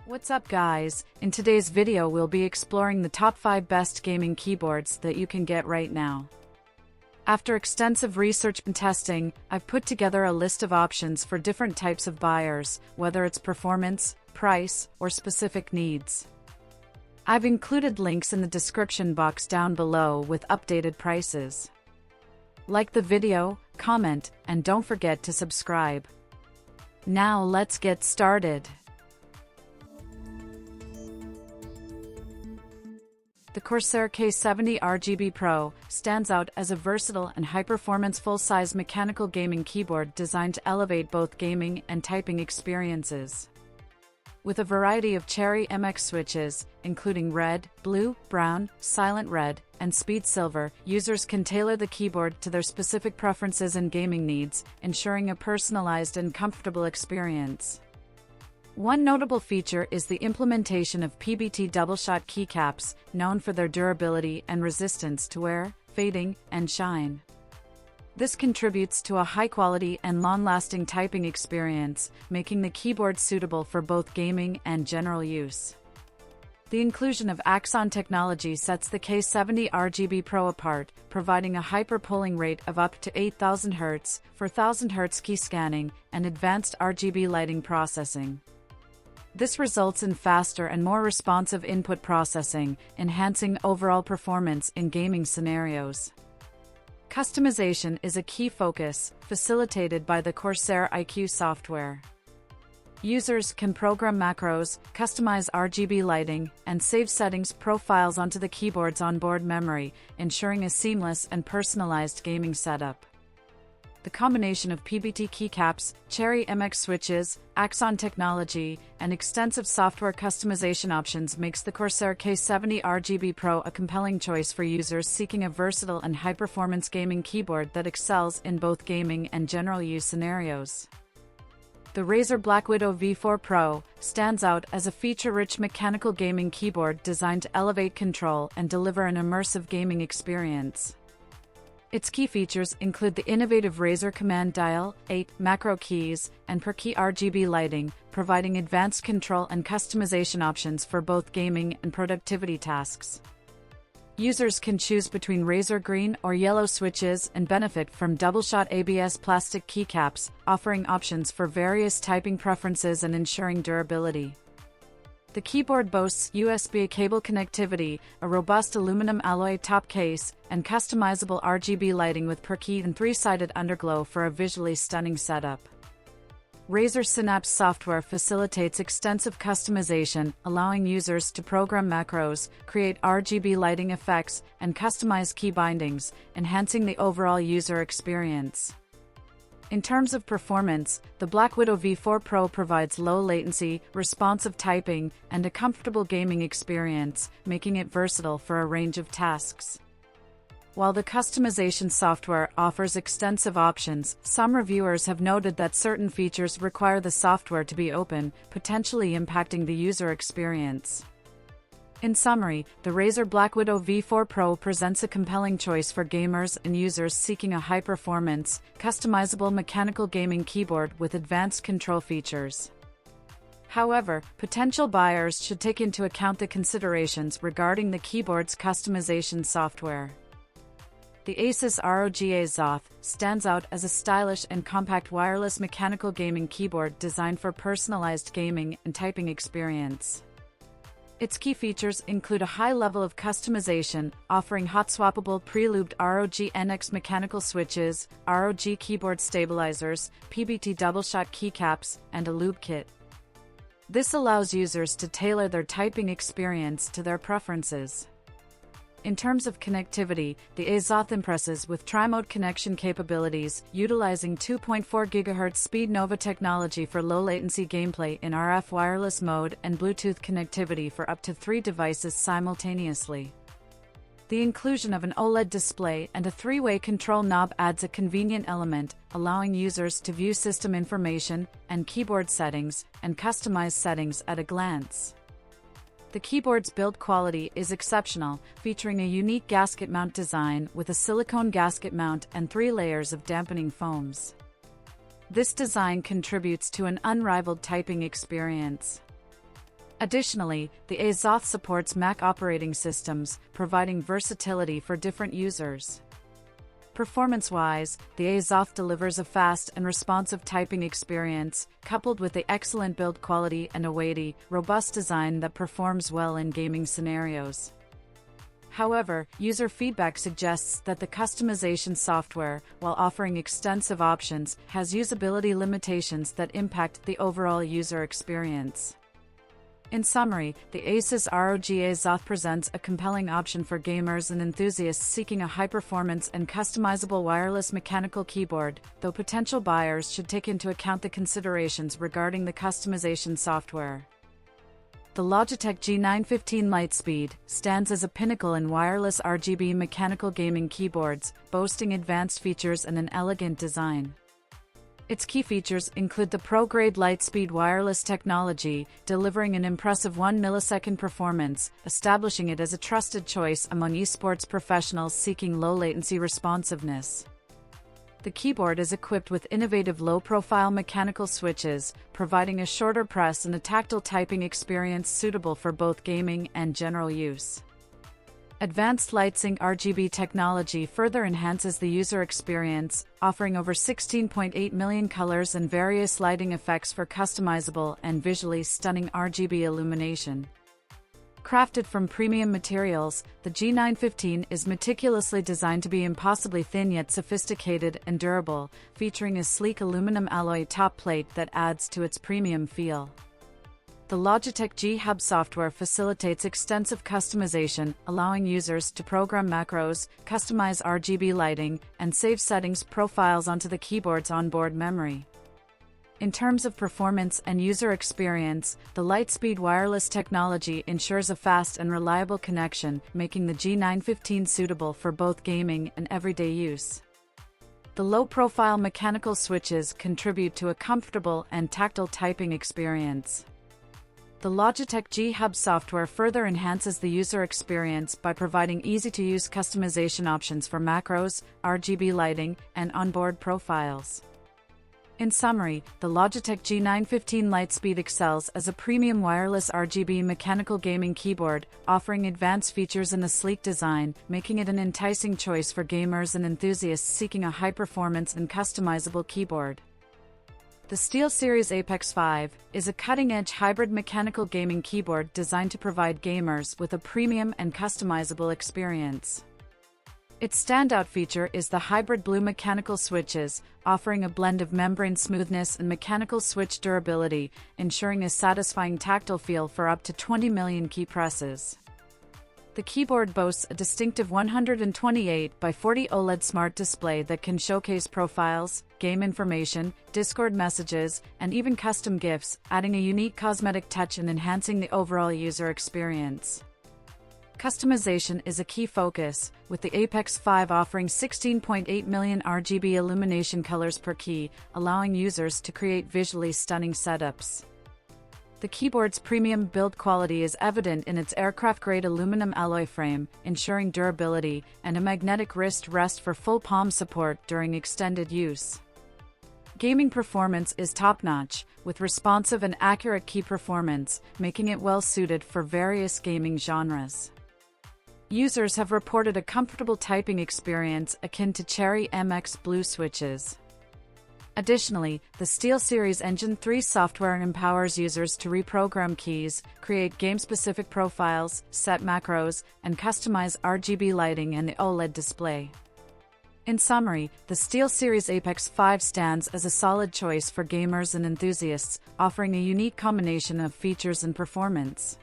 What's up guys, in today's video we'll be exploring the top 5 best gaming keyboards that you can get right now. After extensive research and testing, I've put together a list of options for different types of buyers, whether it's performance, price, or specific needs. I've included links in the description box down below with updated prices. Like the video, comment, and don't forget to subscribe. Now let's get started. The Corsair K70 RGB Pro stands out as a versatile and high-performance full-size mechanical gaming keyboard designed to elevate both gaming and typing experiences. With a variety of Cherry MX switches, including red, blue, brown, silent red, and speed silver, users can tailor the keyboard to their specific preferences and gaming needs, ensuring a personalized and comfortable experience. One notable feature is the implementation of PBT double-shot keycaps, known for their durability and resistance to wear, fading, and shine. This contributes to a high-quality and long-lasting typing experience, making the keyboard suitable for both gaming and general use. The inclusion of Azoth technology sets the K70 RGB Pro apart, providing a hyper-polling rate of up to 8000 Hz for 1000 Hz key scanning and advanced RGB lighting processing. This results in faster and more responsive input processing, enhancing overall performance in gaming scenarios. Customization is a key focus, facilitated by the Corsair iQ software. Users can program macros, customize RGB lighting, and save settings profiles onto the keyboard's onboard memory, ensuring a seamless and personalized gaming setup. The combination of PBT keycaps, Cherry MX switches, Azoth technology, and extensive software customization options makes the Corsair K70 RGB Pro a compelling choice for users seeking a versatile and high-performance gaming keyboard that excels in both gaming and general use scenarios. The Razer BlackWidow V4 Pro stands out as a feature-rich mechanical gaming keyboard designed to elevate control and deliver an immersive gaming experience. Its key features include the innovative Razer Command Dial, 8 macro keys, and per-key RGB lighting, providing advanced control and customization options for both gaming and productivity tasks. Users can choose between Razer green or yellow switches and benefit from double-shot ABS plastic keycaps, offering options for various typing preferences and ensuring durability. The keyboard boasts USB cable connectivity, a robust aluminum alloy top case, and customizable RGB lighting with per-key and 3-sided underglow for a visually stunning setup. Razer Synapse software facilitates extensive customization, allowing users to program macros, create RGB lighting effects, and customize key bindings, enhancing the overall user experience. In terms of performance, the BlackWidow V4 Pro provides low latency, responsive typing, and a comfortable gaming experience, making it versatile for a range of tasks. While the customization software offers extensive options, some reviewers have noted that certain features require the software to be open, potentially impacting the user experience. In summary, the Razer BlackWidow V4 Pro presents a compelling choice for gamers and users seeking a high-performance, customizable mechanical gaming keyboard with advanced control features. However, potential buyers should take into account the considerations regarding the keyboard's customization software. The Asus ROG Azoth stands out as a stylish and compact wireless mechanical gaming keyboard designed for personalized gaming and typing experience. Its key features include a high level of customization, offering hot-swappable pre-lubed ROG NX mechanical switches, ROG keyboard stabilizers, PBT double-shot keycaps, and a lube kit. This allows users to tailor their typing experience to their preferences. In terms of connectivity, the Azoth impresses with tri-mode connection capabilities, utilizing 2.4 GHz Speed Nova technology for low-latency gameplay in RF wireless mode and Bluetooth connectivity for up to 3 devices simultaneously. The inclusion of an OLED display and a 3-way control knob adds a convenient element, allowing users to view system information and keyboard settings and customize settings at a glance. The keyboard's build quality is exceptional, featuring a unique gasket mount design with a silicone gasket mount and 3 layers of dampening foams. This design contributes to an unrivaled typing experience. Additionally, the Azoth supports Mac operating systems, providing versatility for different users. Performance-wise, the Azoth delivers a fast and responsive typing experience, coupled with the excellent build quality and a weighty, robust design that performs well in gaming scenarios. However, user feedback suggests that the customization software, while offering extensive options, has usability limitations that impact the overall user experience. In summary, the Asus ROG Azoth presents a compelling option for gamers and enthusiasts seeking a high-performance and customizable wireless mechanical keyboard, though potential buyers should take into account the considerations regarding the customization software. The Logitech G915 Lightspeed stands as a pinnacle in wireless RGB mechanical gaming keyboards, boasting advanced features and an elegant design. Its key features include the pro-grade Lightspeed wireless technology, delivering an impressive 1 millisecond performance, establishing it as a trusted choice among esports professionals seeking low-latency responsiveness. The keyboard is equipped with innovative low-profile mechanical switches, providing a shorter press and a tactile typing experience suitable for both gaming and general use. Advanced LightSync RGB technology further enhances the user experience, offering over 16.8 million colors and various lighting effects for customizable and visually stunning RGB illumination. Crafted from premium materials, the G915 is meticulously designed to be impossibly thin yet sophisticated and durable, featuring a sleek aluminum alloy top plate that adds to its premium feel. The Logitech G Hub software facilitates extensive customization, allowing users to program macros, customize RGB lighting, and save settings profiles onto the keyboard's onboard memory. In terms of performance and user experience, the Lightspeed wireless technology ensures a fast and reliable connection, making the G915 suitable for both gaming and everyday use. The low-profile mechanical switches contribute to a comfortable and tactile typing experience. The Logitech G Hub software further enhances the user experience by providing easy-to-use customization options for macros, RGB lighting, and onboard profiles. In summary, the Logitech G915 Lightspeed excels as a premium wireless RGB mechanical gaming keyboard, offering advanced features and a sleek design, making it an enticing choice for gamers and enthusiasts seeking a high-performance and customizable keyboard. The SteelSeries Apex 5 is a cutting-edge hybrid mechanical gaming keyboard designed to provide gamers with a premium and customizable experience. Its standout feature is the hybrid blue mechanical switches, offering a blend of membrane smoothness and mechanical switch durability, ensuring a satisfying tactile feel for up to 20 million key presses. The keyboard boasts a distinctive 128 by 40 OLED smart display that can showcase profiles, game information, Discord messages, and even custom GIFs, adding a unique cosmetic touch and enhancing the overall user experience. Customization is a key focus, with the Apex 5 offering 16.8 million RGB illumination colors per key, allowing users to create visually stunning setups. The keyboard's premium build quality is evident in its aircraft-grade aluminum alloy frame, ensuring durability, and a magnetic wrist rest for full palm support during extended use. Gaming performance is top-notch, with responsive and accurate key performance, making it well-suited for various gaming genres. Users have reported a comfortable typing experience akin to Cherry MX Blue switches. Additionally, the SteelSeries Engine 3 software empowers users to reprogram keys, create game-specific profiles, set macros, and customize RGB lighting and the OLED display. In summary, the SteelSeries Apex 5 stands as a solid choice for gamers and enthusiasts, offering a unique combination of features and performance.